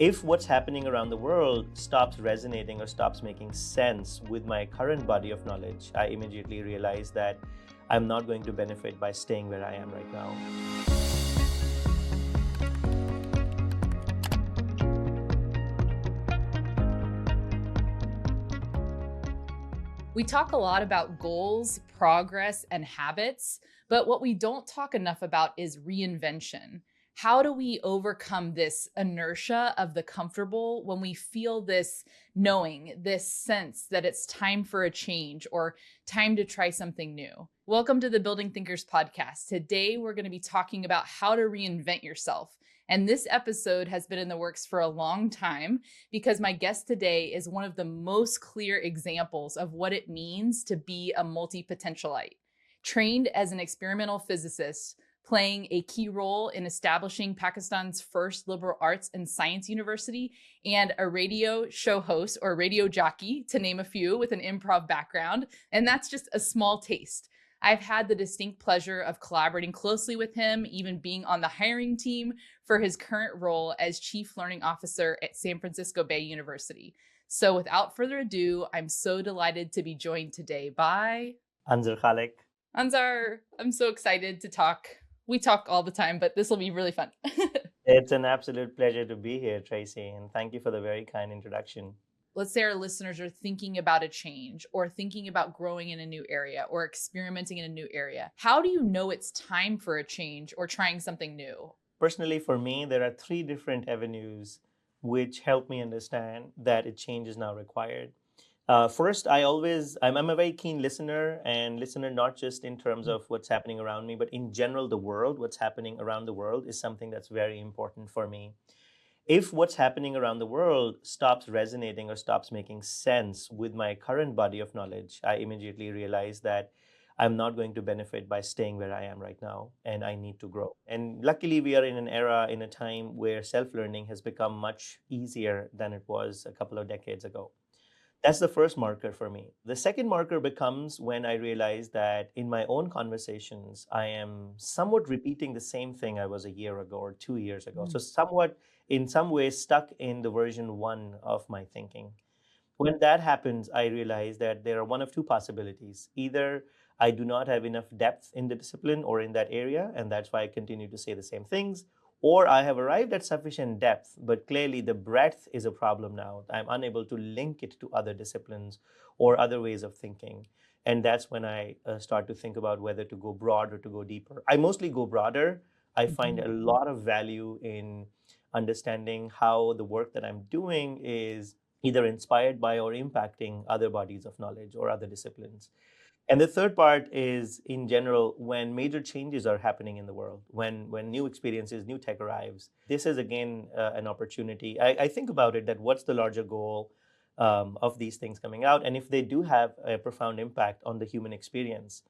If what's happening around the world stops resonating or stops making sense with my current body of knowledge, I immediately realize that I'm not going to benefit by staying where I am right now. We talk a lot about goals, progress, and habits, but what we don't talk enough about is reinvention. How do we overcome this inertia of the comfortable when we feel this knowing, this sense that it's time for a change or time to try something new? Welcome to the Building Thinkers podcast. Today, we're going to be talking about how to reinvent yourself. And this episode has been in the works for a long time because my guest today is one of the most clear examples of what it means to be a multi-potentialite. Trained as an experimental physicist, playing a key role in establishing Pakistan's first liberal arts and science university, and a radio show host or radio jockey, to name a few, with an improv background. And that's just a small taste. I've had the distinct pleasure of collaborating closely with him, even being on the hiring team for his current role as Chief Learning Officer at San Francisco Bay University. So without further ado, I'm so delighted to be joined today by Anzar Khaliq. Anzar. I'm so excited to talk. We talk all the time, but this will be really fun. It's an absolute pleasure to be here, Tracy, and thank you for the very kind introduction. Let's say our listeners are thinking about a change or thinking about growing in a new area or experimenting in a new area. How do you know it's time for a change or trying something new? Personally, for me, there are three different avenues which help me understand that a change is now required. First, I'm a very keen listener, and listener not just in terms of what's happening around me, but in general, the world, what's happening around the world is something that's very important for me. If what's happening around the world stops resonating or stops making sense with my current body of knowledge, I immediately realize that I'm not going to benefit by staying where I am right now, and I need to grow. And luckily, we are in an era, in a time where self learning has become much easier than it was a couple of decades ago. That's the first marker for me. The second marker becomes when I realize that in my own conversations, I am somewhat repeating the same thing I was a year ago or 2 years ago. So, somewhat, in some ways, stuck in the version one of my thinking. When that happens, I realize that there are one of two possibilities. Either I do not have enough depth in the discipline or in that area, and that's why I continue to say the same things, or I have arrived at sufficient depth, but clearly the breadth is a problem now. I'm unable to link it to other disciplines or other ways of thinking. And that's when I start to think about whether to go broad or to go deeper. I mostly go broader. I find a lot of value in understanding how the work that I'm doing is either inspired by or impacting other bodies of knowledge or other disciplines. And the third part is, in general, when major changes are happening in the world, when new experiences, new tech arrives, this is again an opportunity. I think about it that what's the larger goal of these things coming out, and if they do have a profound impact on the human experience,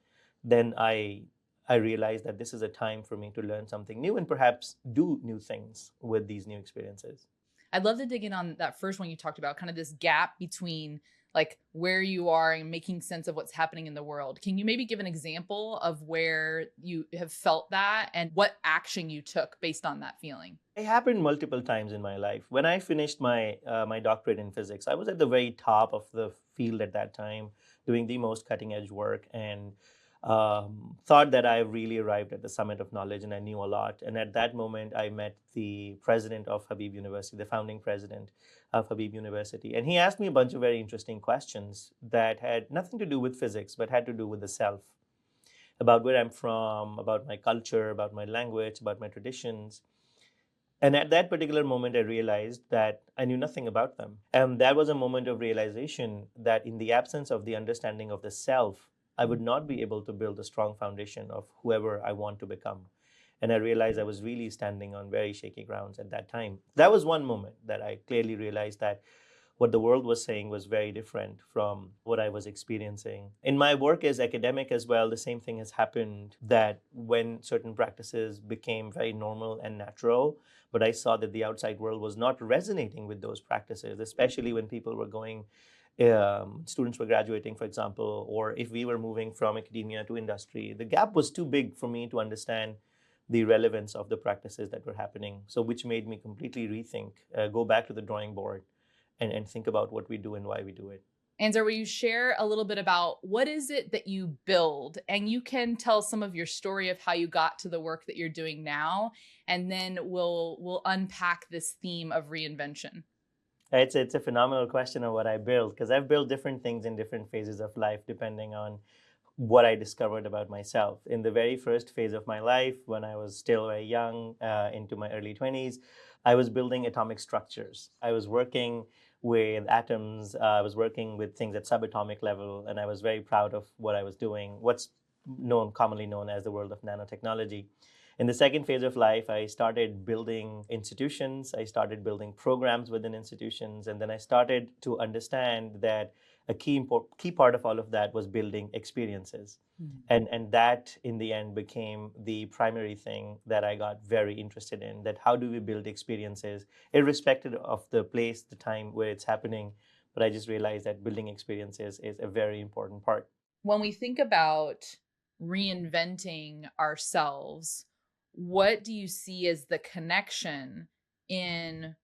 then I realize that this is a time for me to learn something new and perhaps do new things with these new experiences. I'd love to dig in on that first one you talked about, kind of this gap between like where you are and making sense of what's happening in the world. Can you maybe give an example of where you have felt that and what action you took based on that feeling? It happened multiple times in my life. When I finished my doctorate in physics, I was at the very top of the field at that time, doing the most cutting edge work, and thought that I really arrived at the summit of knowledge and I knew a lot. And at that moment, I met the president of Habib University, the founding president of Habib University, and he asked me a bunch of very interesting questions that had nothing to do with physics, but had to do with the self, about where I'm from, about my culture, about my language, about my traditions. And at that particular moment, I realized that I knew nothing about them. And that was a moment of realization that in the absence of the understanding of the self, I would not be able to build a strong foundation of whoever I want to become. And I realized I was really standing on very shaky grounds at that time. That was one moment that I clearly realized that what the world was saying was very different from what I was experiencing. In my work as academic as well, the same thing has happened, that when certain practices became very normal and natural, but I saw that the outside world was not resonating with those practices, especially when people were going, students were graduating, for example, or if we were moving from academia to industry. The gap was too big for me to understand the relevance of the practices that were happening. So, which made me completely rethink, go back to the drawing board, and think about what we do and why we do it. Anzar, will you share a little bit about what is it that you build? And you can tell some of your story of how you got to the work that you're doing now, and then we'll unpack this theme of reinvention. It's a phenomenal question of what I build, because I've built different things in different phases of life depending on what I discovered about myself. In the very first phase of my life, when I was still very young, into my early 20s, I was building atomic structures. I was working with atoms, I was working with things at subatomic level, and I was very proud of what I was doing, what's commonly known as the world of nanotechnology. In the second phase of life, I started building institutions, I started building programs within institutions, and then I started to understand that a key part of all of that was building experiences. Mhm. And that in the end became the primary thing that I got very interested in, that how do we build experiences irrespective of the place, the time where it's happening. But I just realized that building experiences is a very important part. When we think about reinventing ourselves, what do you see as the connection in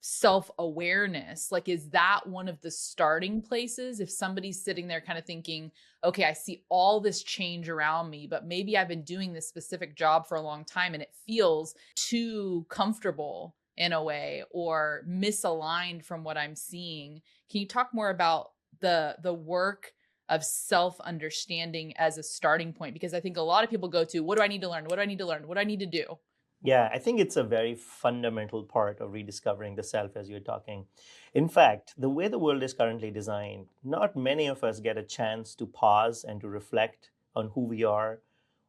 self-awareness? Like, is that one of the starting places? If somebody's sitting there kind of thinking, okay, I see all this change around me, but maybe I've been doing this specific job for a long time and it feels too comfortable in a way or misaligned from what I'm seeing. Can you talk more about the work of self-understanding as a starting point? Because I think a lot of people go to, what do I need to learn? What do I need to learn? What do I need to do? Yeah, I think it's a very fundamental part of rediscovering the self as you're talking. In fact, the way the world is currently designed, not many of us get a chance to pause and to reflect on who we are,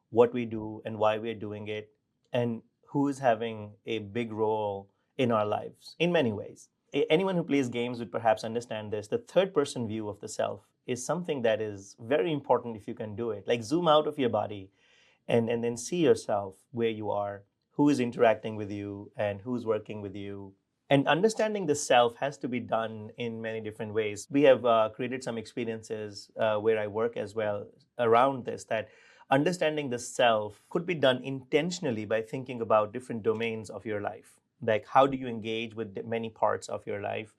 what we do, and why we're doing it, and who is having a big role in our lives in many ways. Anyone who plays games would perhaps understand this. The third person view of the self is something that is very important if you can do it. Like zoom out of your body and then see yourself where you are, who is interacting with you, and who's working with you. And understanding the self has to be done in many different ways. We have created some experiences where I work as well around this, that understanding the self could be done intentionally by thinking about different domains of your life. Like, how do you engage with many parts of your life?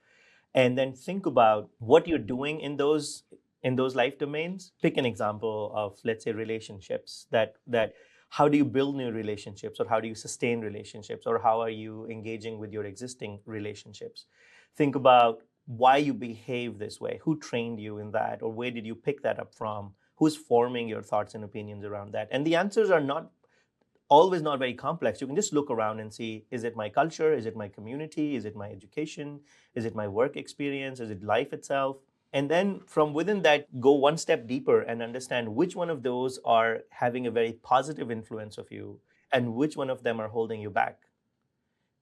And then think about what you're doing in those life domains. Pick an example of, let's say, relationships. That how do you build new relationships, or how do you sustain relationships, or how are you engaging with your existing relationships? Think about why you behave this way, who trained you in that, or where did you pick that up from, who's forming your thoughts and opinions around that. And the answers are not always not very complex. You can just look around and see, is it my culture? Is it my community? Is it my education? Is it my work experience? Is it life itself? And then from within that, go one step deeper and understand which one of those are having a very positive influence of you and which one of them are holding you back.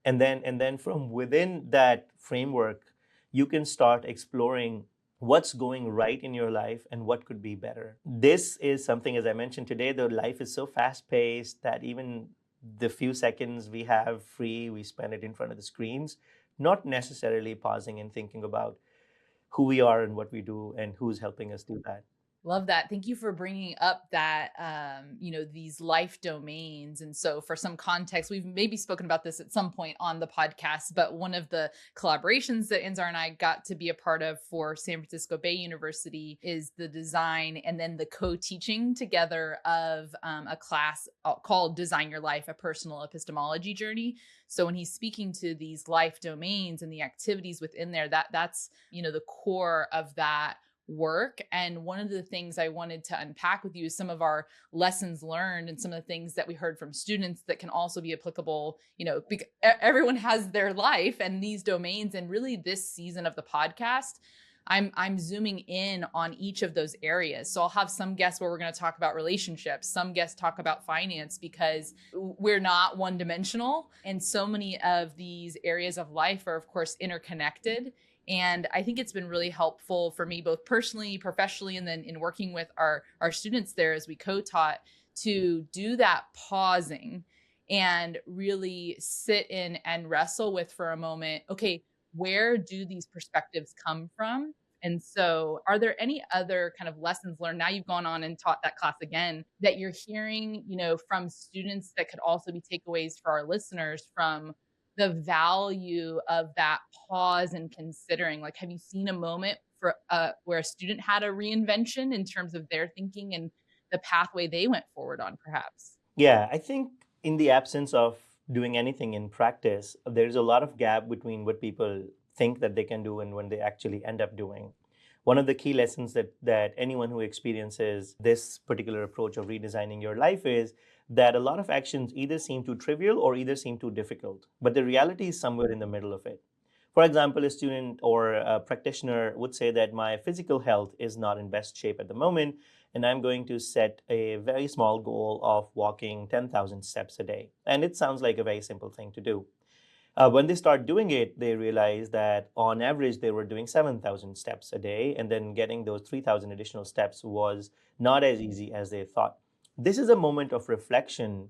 And then from within that framework, you can start exploring what's going right in your life and what could be better. This is something, as I mentioned today, the life is so fast paced that even the few seconds we have free, we spend it in front of the screens, not necessarily pausing and thinking about who we are and what we do and who's helping us do that. Love that. Thank you for bringing up that, these life domains. And so, for some context, we've maybe spoken about this at some point on the podcast, but one of the collaborations that Anzar and I got to be a part of for San Francisco Bay University is the design and then the co-teaching together of a class called Design Your Life, a Personal Epistemology Journey. So when he's speaking to these life domains and the activities within there, that's, the core of that work. And one of the things I wanted to unpack with you is some of our lessons learned and some of the things that we heard from students that can also be applicable, because everyone has their life and these domains. And really this season of the podcast, I'm zooming in on each of those areas. So I'll have some guests where we're going to talk about relationships, some guests talk about finance, because we're not one dimensional. And so many of these areas of life are, of course, interconnected. And I think it's been really helpful for me, both personally, professionally, and then in working with our students there as we co-taught, to do that pausing and really sit in and wrestle with for a moment, okay, where do these perspectives come from? And so, are there any other kind of lessons learned now you've gone on and taught that class again that you're hearing, from students that could also be takeaways for our listeners from the value of that pause and considering? Like, have you seen a moment for where a student had a reinvention in terms of their thinking and the pathway they went forward on, perhaps? Yeah, I think in the absence of doing anything in practice, there's a lot of gap between what people think that they can do and when they actually end up doing. One of the key lessons that anyone who experiences this particular approach of redesigning your life is that a lot of actions either seem too trivial or either seem too difficult, but the reality is somewhere in the middle of it. For example, a student or a practitioner would say that my physical health is not in best shape at the moment, and I'm going to set a very small goal of walking 10,000 steps a day. And it sounds like a very simple thing to do. When they start doing it, they realize that on average they were doing 7,000 steps a day, and then getting those 3,000 additional steps was not as easy as they thought. This is a moment of reflection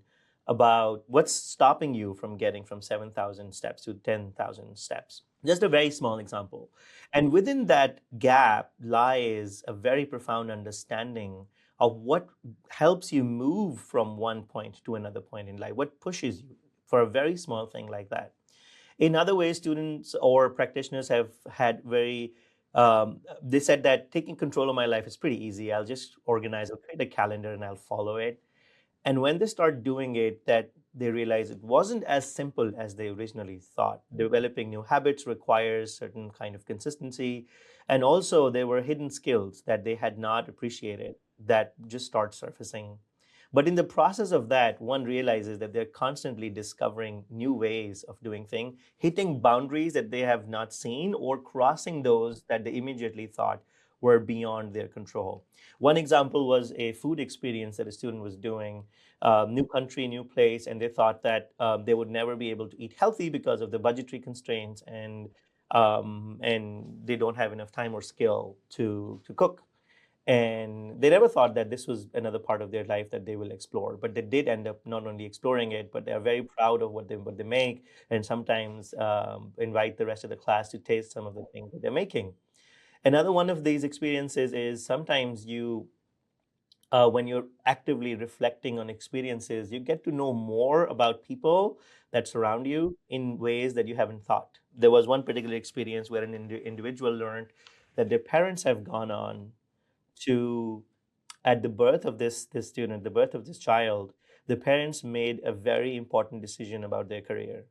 about what's stopping you from getting from 7,000 steps to 10,000 steps. Just a very small example. And within that gap lies a very profound understanding of what helps you move from one point to another point in life, what pushes you for a very small thing like that. In other ways, students or practitioners have had they said that taking control of my life is pretty easy. I'll just organize, I'll create a calendar and I'll follow it. And when they start doing it, that they realize it wasn't as simple as they originally thought. Developing new habits requires certain kind of consistency. And also there were hidden skills that they had not appreciated that just start surfacing. But in the process of that, one realizes that they're constantly discovering new ways of doing things, hitting boundaries that they have not seen, or crossing those that they immediately thought were beyond their control. One example was a food experience that a student was doing, new country, new place, and they thought that they would never be able to eat healthy because of the budgetary constraints, and they don't have enough time or skill to cook. And they never thought that this was another part of their life that they will explore, but they did end up not only exploring it, but they're very proud of what they make, and sometimes invite the rest of the class to taste some of the things that they're making. Another one of these experiences is sometimes when you're actively reflecting on experiences, you get to know more about people that surround you in ways that you haven't thought. There was one particular experience where an individual learned that their parents have gone on to, at the birth of this student, the birth of this child, the parents made a very important decision about their career,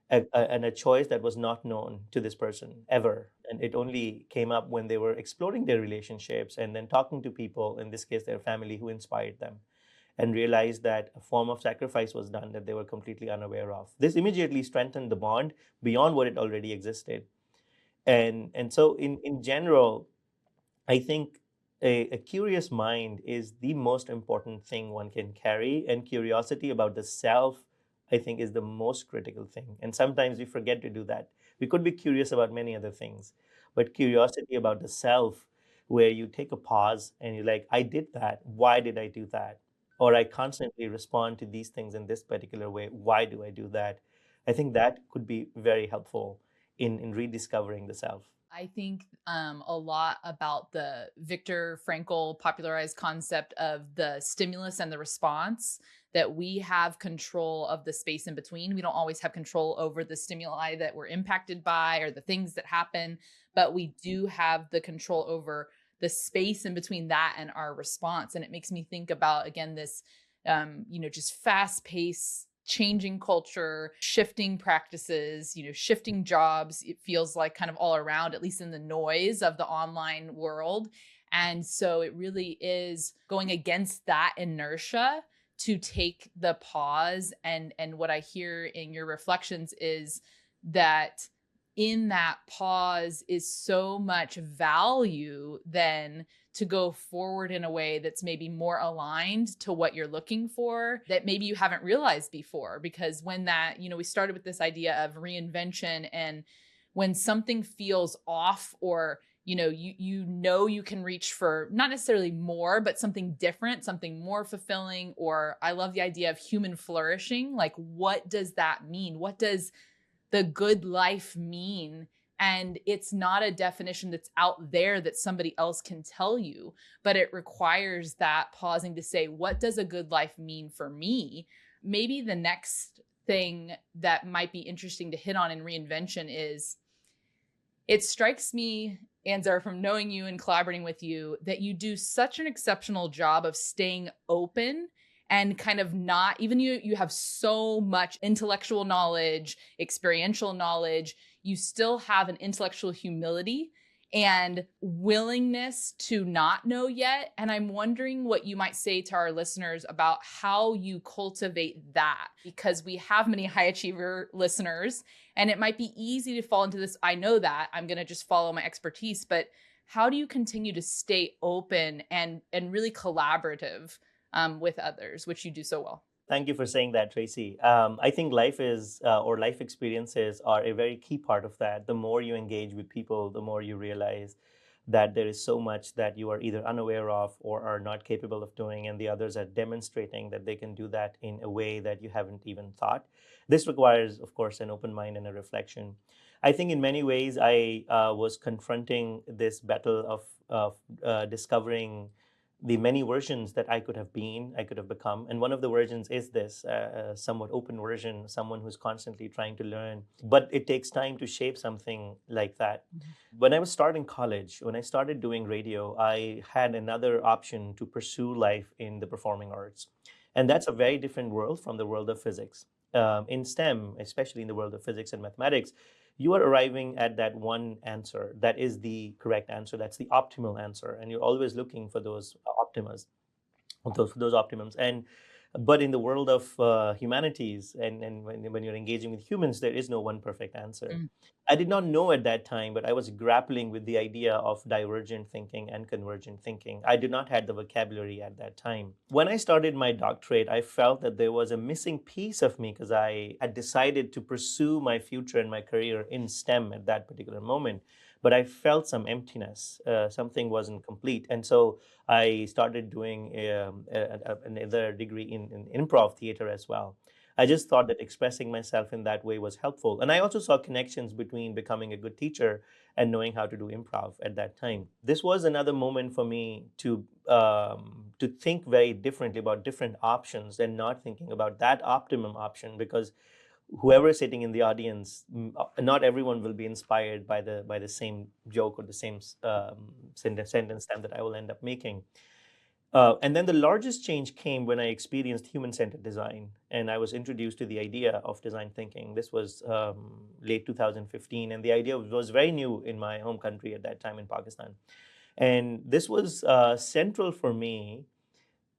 and a choice that was not known to this person ever. And it only came up when they were exploring their relationships and then talking to people, in this case, their family, who inspired them, and realized that a form of sacrifice was done that they were completely unaware of. This immediately strengthened the bond beyond what it already existed. And so, in general, I think a curious mind is the most important thing one can carry, and curiosity about the self, I think, is the most critical thing. And sometimes we forget to do that. We could be curious about many other things, but curiosity about the self, where you take a pause and you're like, I did that. Why did I do that? Or I constantly respond to these things in this particular way. Why do I do that? I think that could be very helpful in rediscovering the self. I think a lot about the Viktor Frankl popularized concept of the stimulus and the response, that we have control of the space in between. We don't always have control over the stimuli that we're impacted by or the things that happen, but we do have the control over the space in between that and our response. And it makes me think about, again, this, just fast pace, changing culture, shifting practices, shifting jobs. It feels like kind of all around, at least in the noise of the online world. And so it really is going against that inertia to take the pause. And what I hear in your reflections is that in that pause is so much value then to go forward in a way that's maybe more aligned to what you're looking for, that maybe you haven't realized before. Because when that, we started with this idea of reinvention, and when something feels off, or you can reach for not necessarily more, but something different, something more fulfilling. Or I love the idea of human flourishing. Like, what does that mean? What does the good life mean? And it's not a definition that's out there that somebody else can tell you, but it requires that pausing to say, what does a good life mean for me? Maybe the next thing that might be interesting to hit on in reinvention is, it strikes me, Anzar, from knowing you and collaborating with you, that you do such an exceptional job of staying open and kind of not, even you have so much intellectual knowledge, experiential knowledge, you still have an intellectual humility and willingness to not know yet. And I'm wondering what you might say to our listeners about how you cultivate that, because we have many high achiever listeners and it might be easy to fall into this, I know that, I'm going to just follow my expertise. But how do you continue to stay open and really collaborative with others, which you do so well? Thank you for saying that, Tracy. I think life is, or life experiences are a very key part of that. The more you engage with people, the more you realize that there is so much that you are either unaware of or are not capable of doing, and the others are demonstrating that they can do that in a way that you haven't even thought. This requires, of course, an open mind and a reflection. I think in many ways I was confronting this battle of discovering the many versions that I could have been, I could have become. And one of the versions is this somewhat open version, someone who's constantly trying to learn. But it takes time to shape something like that. When I was starting college, when I started doing radio, I had another option to pursue life in the performing arts. And that's a very different world from the world of physics. In STEM, especially in the world of physics and mathematics, you are arriving at that one answer that is the correct answer. That's the optimal answer, and you're always looking for those optimas, those optimums. And but in the world of humanities, and when you're engaging with humans, there is no one perfect answer. Mm. I did not know at that time, but I was grappling with the idea of divergent thinking and convergent thinking. I did not have the vocabulary at that time. When I started my doctorate, I felt that there was a missing piece of me because I had decided to pursue my future and my career in STEM at that particular moment. But I felt some emptiness. Something wasn't complete. And so I started doing another degree in improv theater as well. I just thought that expressing myself in that way was helpful. And I also saw connections between becoming a good teacher and knowing how to do improv at that time. This was another moment for me to think very differently about different options and not thinking about that optimum option, because whoever is sitting in the audience, not everyone will be inspired by the same joke or the same sentence stem that I will end up making. And then the largest change came when I experienced human-centered design, and I was introduced to the idea of design thinking. This was late 2015, and the idea was very new in my home country at that time in Pakistan. And this was central for me,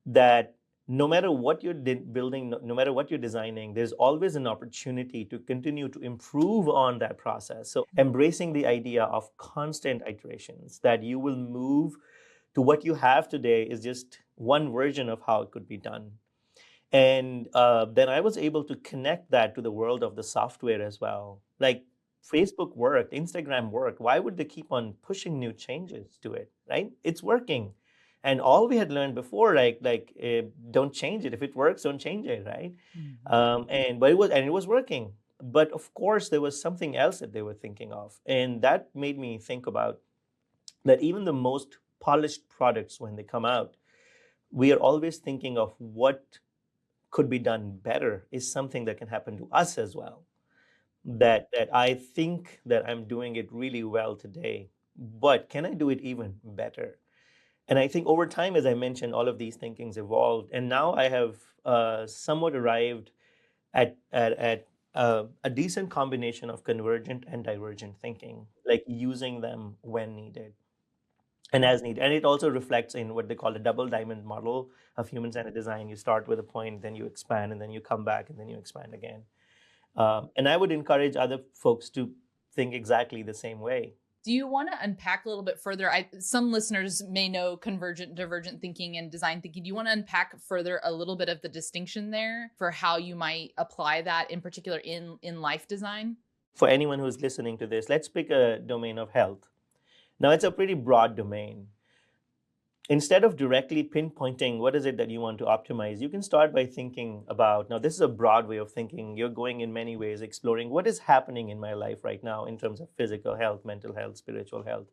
that no matter what you're building, no matter what you're designing, there's always an opportunity to continue to improve on that process. So embracing the idea of constant iterations, that you will move to what you have today is just one version of how it could be done. And then I was able to connect that to the world of the software as well. Like Facebook worked, Instagram worked. Why would they keep on pushing new changes to it, right? It's working. And all we had learned before, don't change it. If it works, don't change it, right? But it was working. But of course, there was something else that they were thinking of, and that made me think about that even the most polished products, when they come out, we are always thinking of what could be done better is something that can happen to us as well. That I think that I'm doing it really well today, but can I do it even better? And I think over time, as I mentioned, all of these thinkings evolved, and now I have somewhat arrived at a decent combination of convergent and divergent thinking, like using them when needed and as needed. And it also reflects in what they call the double diamond model of human-centered design. You start with a point, then you expand, and then you come back, and then you expand again. And I would encourage other folks to think exactly the same way. Do you want to unpack a little bit further? Some listeners may know convergent, divergent thinking and design thinking. Do you want to unpack further a little bit of the distinction there for how you might apply that in particular in life design? For anyone who's listening to this, let's pick a domain of health. Now, it's a pretty broad domain. instead of directly pinpointing what is it that you want to optimize, you can start by thinking about, now this is a broad way of thinking. You're going in many ways, exploring what is happening in my life right now in terms of physical health, mental health, spiritual health,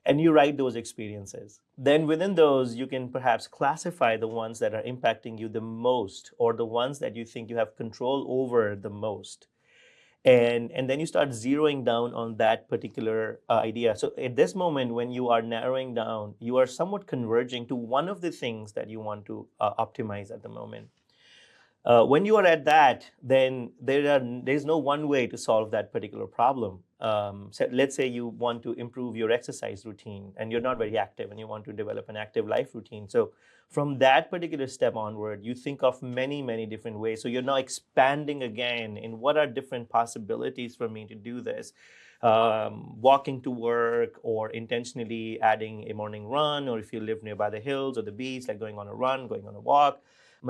and you write those experiences. Then within those, you can perhaps classify the ones that are impacting you the most, or the ones that you think you have control over the most. And then you start zeroing down on that particular idea. So at this moment, when you are narrowing down, you are somewhat converging to one of the things that you want to optimize at the moment. When you are at that, then there's no one way to solve that particular problem. So let's say you want to improve your exercise routine and you're not very active and you want to develop an active life routine. So from that particular step onward, you think of many, many different ways. So you're now expanding again in what are different possibilities for me to do this. Walking to work, or intentionally adding a morning run, or if you live nearby the hills or the beach, like going on a run, going on a walk,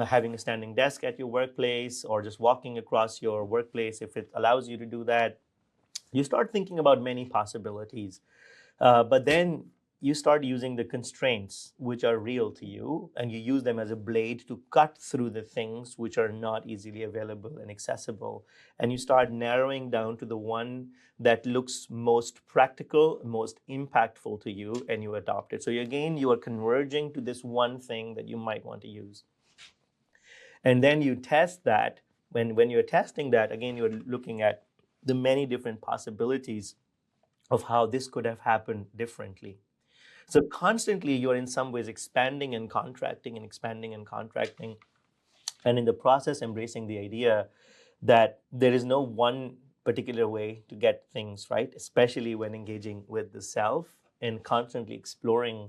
having a standing desk at your workplace, or just walking across your workplace if it allows you to do that. You start thinking about many possibilities, but then you start using the constraints which are real to you, and you use them as a blade to cut through the things which are not easily available and accessible. And you start narrowing down to the one that looks most practical, most impactful to you, and you adopt it. So again, you are converging to this one thing that you might want to use. And then you test that. When you're testing that, again, you're looking at the many different possibilities of how this could have happened differently. So constantly you're in some ways expanding and contracting and expanding and contracting, and in the process embracing the idea that there is no one particular way to get things right, especially when engaging with the self and constantly exploring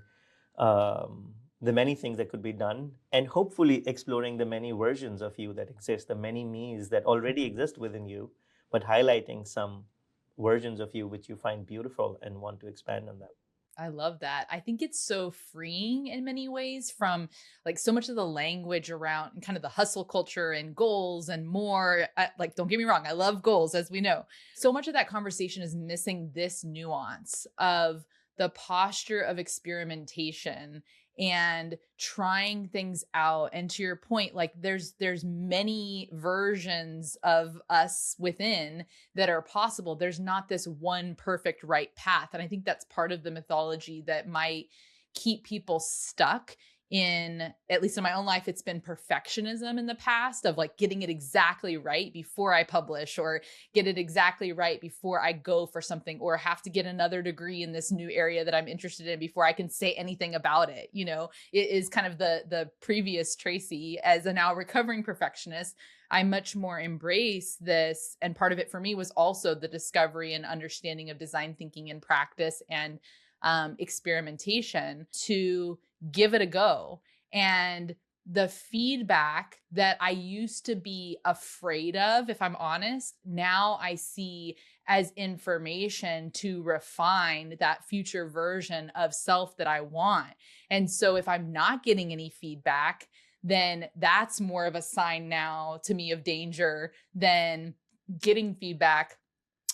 the many things that could be done, and hopefully exploring the many versions of you that exist, the many me's that already exist within you, but highlighting some versions of you which you find beautiful and want to expand on them. I love that. I think it's so freeing in many ways from like so much of the language around kind of the hustle culture and goals and more. Like, don't get me wrong, I love goals, as we know. So much of that conversation is missing this nuance of the posture of experimentation and trying things out. And to your point, like there's many versions of us within that are possible. There's not this one perfect right path. And I think that's part of the mythology that might keep people stuck in, at least in my own life, it's been perfectionism in the past of like getting it exactly right before I publish, or get it exactly right before I go for something, or have to get another degree in this new area that I'm interested in before I can say anything about it. You know, it is kind of the previous Tracy as a now recovering perfectionist. I much more embrace this. And part of it for me was also the discovery and understanding of design thinking and practice and experimentation to give it a go. And the feedback that I used to be afraid of, if I'm honest, now I see as information to refine that future version of self that I want. And so if I'm not getting any feedback, then that's more of a sign now to me of danger than getting feedback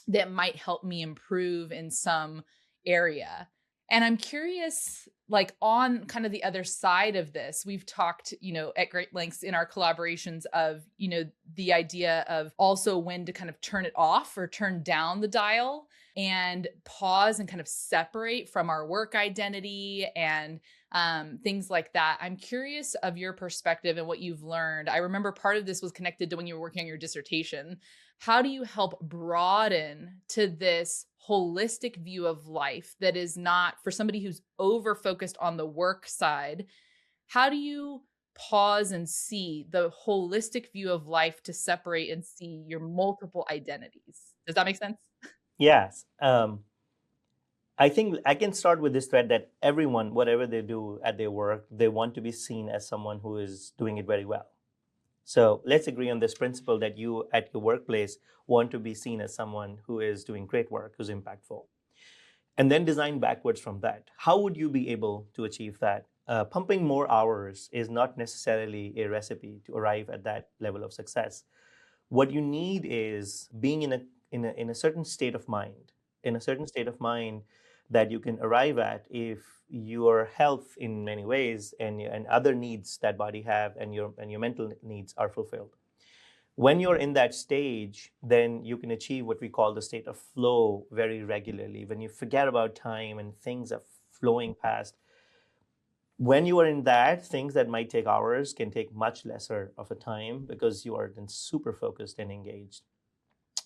that might help me improve in some area. And I'm curious, like on kind of the other side of this, we've talked, you know, at great lengths in our collaborations of, you know, the idea of also when to kind of turn it off or turn down the dial and pause and kind of separate from our work identity and things like that. I'm curious of your perspective and what you've learned. I remember part of this was connected to when you were working on your dissertation. How do you help broaden to this holistic view of life that is not for somebody who's over focused on the work side? How do you pause and see the holistic view of life to separate and see your multiple identities? Does that make sense? Yes. I think I can start with this thread that everyone, whatever they do at their work, they want to be seen as someone who is doing it very well. So let's agree on this principle that you at your workplace want to be seen as someone who is doing great work, who's impactful, and then design backwards from that. How would you be able to achieve that? Pumping more hours is not necessarily a recipe to arrive at that level of success. What you need is being in a certain state of mind, in a certain state of mind that you can arrive at if your health in many ways and other needs that body have and your mental needs are fulfilled. When you're in that stage, then you can achieve what we call the state of flow very regularly. When you forget about time and things are flowing past, when you are in that, things that might take hours can take much lesser of a time because you are then super focused and engaged.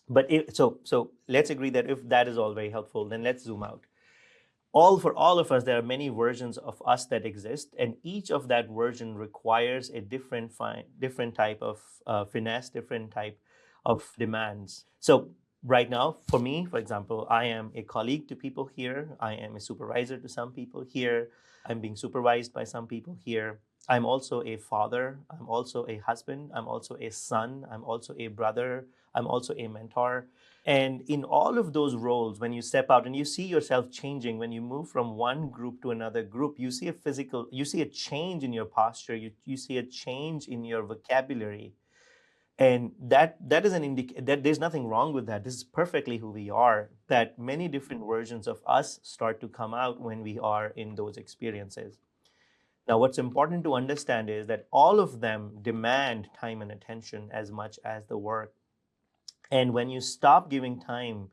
But so let's agree that if that is all very helpful, then let's zoom out. All of us, there are many versions of us that exist, and each of that version requires a different type of finesse, different type of demands. So right now, for me, for example, I am a colleague to people here, I am a supervisor to some people here, I'm being supervised by some people here, I'm also a father, I'm also a husband, I'm also a son, I'm also a brother, I'm also a mentor. And in all of those roles, when you step out and you see yourself changing, when you move from one group to another group, you see a change in your posture, you see a change in your vocabulary. And that is an that there's nothing wrong with that. This is perfectly who we are, that many different versions of us start to come out when we are in those experiences. Now, what's important to understand is that all of them demand time and attention as much as the work. And when you stop giving time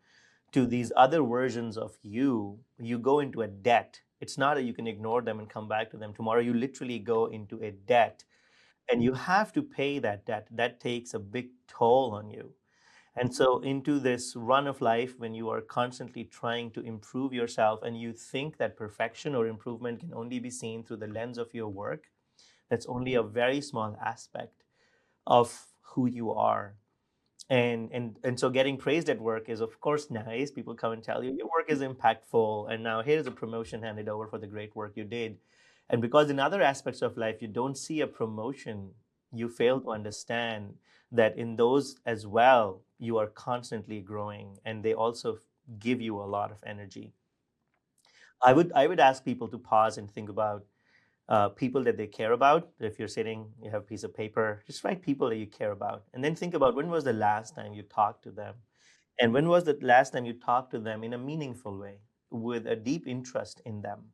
to these other versions of you, you go into a debt. It's not that you can ignore them and come back to them tomorrow. You literally go into a debt and you have to pay that debt. That takes a big toll on you. And so, into this run of life, when you are constantly trying to improve yourself and you think that perfection or improvement can only be seen through the lens of your work, that's only a very small aspect of who you are. And so getting praised at work is of course nice. People come and tell you your work is impactful, and now here's a promotion handed over for the great work you did. And because in other aspects of life you don't see a promotion, you fail to understand that in those as well you are constantly growing, and they also give you a lot of energy. I would ask people to pause and think about people that they care about. If you're sitting, you have a piece of paper, just write people that you care about. And then think about when was the last time you talked to them? And when was the last time you talked to them in a meaningful way with a deep interest in them?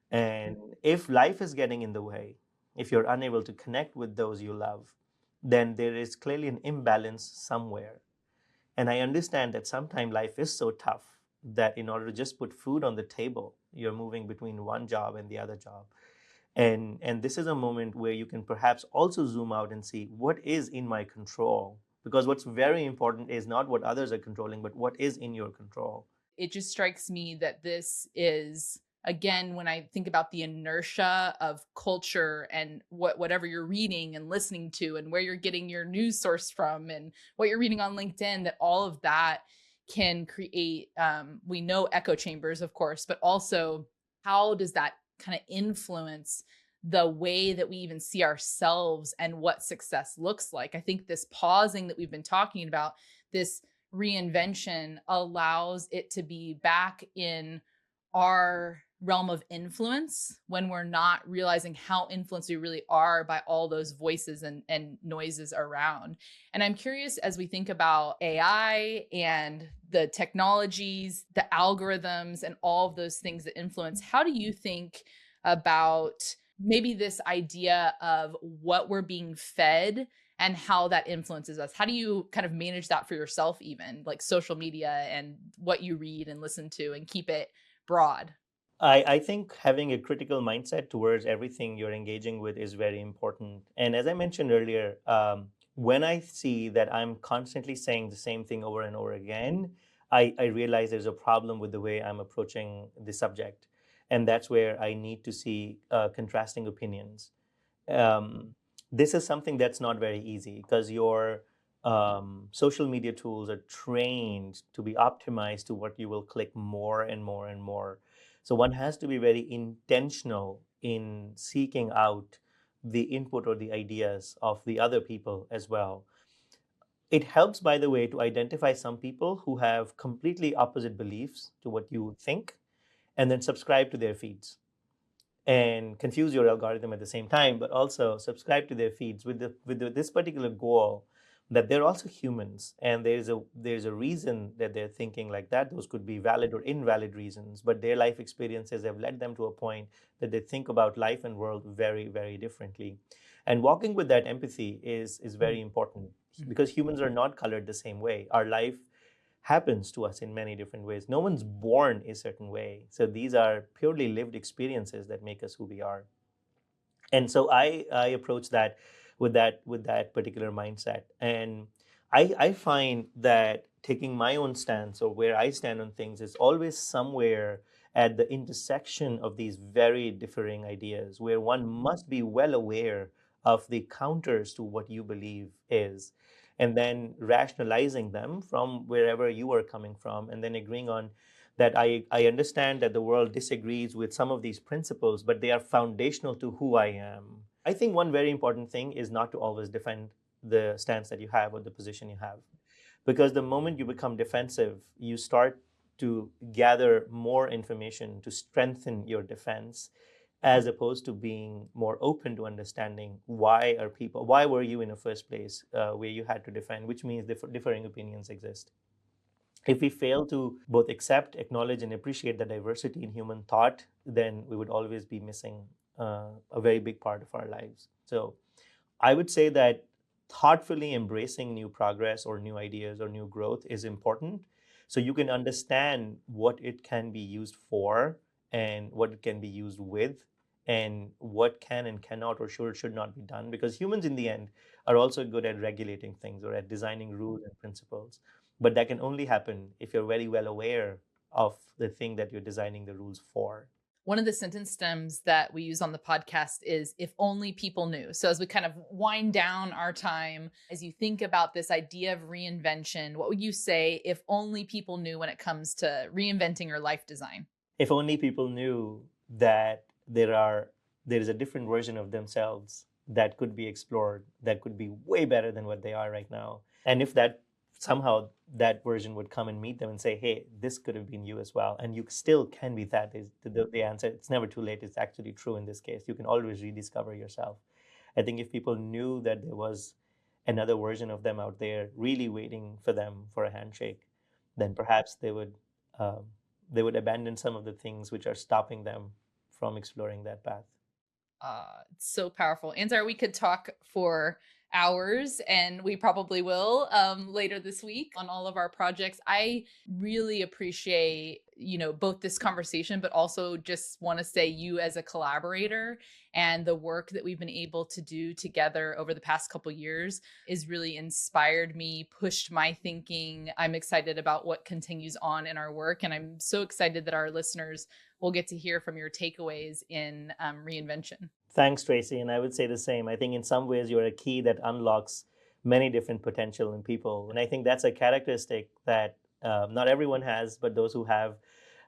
And if life is getting in the way, if you're unable to connect with those you love, then there is clearly an imbalance somewhere. And I understand that sometimes life is so tough that in order to just put food on the table, you're moving between one job and the other job. And this is a moment where you can perhaps also zoom out and see what is in my control, because what's very important is not what others are controlling, but what is in your control. It just strikes me that this is, again, when I think about the inertia of culture and whatever you're reading and listening to and where you're getting your news source from and what you're reading on LinkedIn, that all of that can create, we know, echo chambers, of course, but also how does that kind of influence the way that we even see ourselves and what success looks like? I think this pausing that we've been talking about, this reinvention, allows it to be back in our realm of influence when we're not realizing how influenced we really are by all those voices and noises around. And I'm curious, as we think about AI and the technologies, the algorithms, and all of those things that influence, how do you think about maybe this idea of what we're being fed and how that influences us? How do you kind of manage that for yourself, even like social media and what you read and listen to, and keep it broad? I think having a critical mindset towards everything you're engaging with is very important. And as I mentioned earlier, when I see that I'm constantly saying the same thing over and over again, I realize there's a problem with the way I'm approaching the subject. And that's where I need to see contrasting opinions. um, this is something that's not very easy because your social media tools are trained to be optimized to what you will click more and more and more. So one has to be very intentional in seeking out the input or the ideas of the other people as well. It helps, by the way, to identify some people who have completely opposite beliefs to what you think and then subscribe to their feeds and confuse your algorithm at the same time, but also subscribe to their feeds with this particular goal. that they're also humans, and there's a reason that they're thinking like that. Those could be valid or invalid reasons, but their life experiences have led them to a point that they think about life and world very, very differently. And walking with that empathy is very important, because humans are not colored the same way. Our life happens to us in many different ways. No one's born a certain way. So these are purely lived experiences that make us who we are. And so I approach that with that particular mindset. And I find that taking my own stance, or where I stand on things, is always somewhere at the intersection of these very differing ideas, where one must be well aware of the counters to what you believe is, and then rationalizing them from wherever you are coming from, and then agreeing on that I understand that the world disagrees with some of these principles, but they are foundational to who I am. I think one very important thing is not to always defend the stance that you have or the position you have. Because the moment you become defensive, you start to gather more information to strengthen your defense, as opposed to being more open to understanding why were you in the first place, where you had to defend, which means differing opinions exist. If we fail to both accept, acknowledge, and appreciate the diversity in human thought, then we would always be missing a very big part of our lives. So I would say that thoughtfully embracing new progress or new ideas or new growth is important, so you can understand what it can be used for, and what it can be used with, and what can and cannot or should not be done. Because humans, in the end, are also good at regulating things or at designing rules and principles. But that can only happen if you're very well aware of the thing that you're designing the rules for. One of the sentence stems that we use on the podcast is if only people knew. So as we kind of wind down our time, as you think about this idea of reinvention, what would you say if only people knew when it comes to reinventing your life design? If only people knew that there is a different version of themselves that could be explored, that could be way better than what they are right now. And if that somehow that version would come and meet them and say, hey, this could have been you as well, and you still can be that, is the answer. It's never too late. It's actually true in this case. You can always rediscover yourself. I think if people knew that there was another version of them out there really waiting for them for a handshake, then perhaps um, they would abandon some of the things which are stopping them from exploring that path. It's so powerful. Anzar, we could talk for hours, and we probably will later this week on all of our projects. I really appreciate, both this conversation, but also just want to say you as a collaborator, and the work that we've been able to do together over the past couple years is really inspired me, pushed my thinking. I'm excited about what continues on in our work, and I'm so excited that our listeners will get to hear from your takeaways in Reinvention. Thanks, Tracy. And I would say the same. I think in some ways you're a key that unlocks many different potential in people. And I think that's a characteristic that not everyone has, but those who have,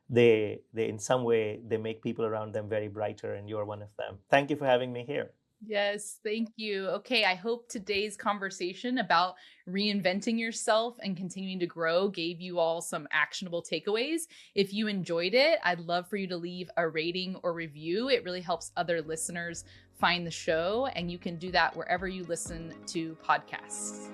they in some way, they make people around them very brighter. And you're one of them. Thank you for having me here. Yes, thank you. Okay, I hope today's conversation about reinventing yourself and continuing to grow gave you all some actionable takeaways. If you enjoyed it, I'd love for you to leave a rating or review. It really helps other listeners find the show, and you can do that wherever you listen to podcasts.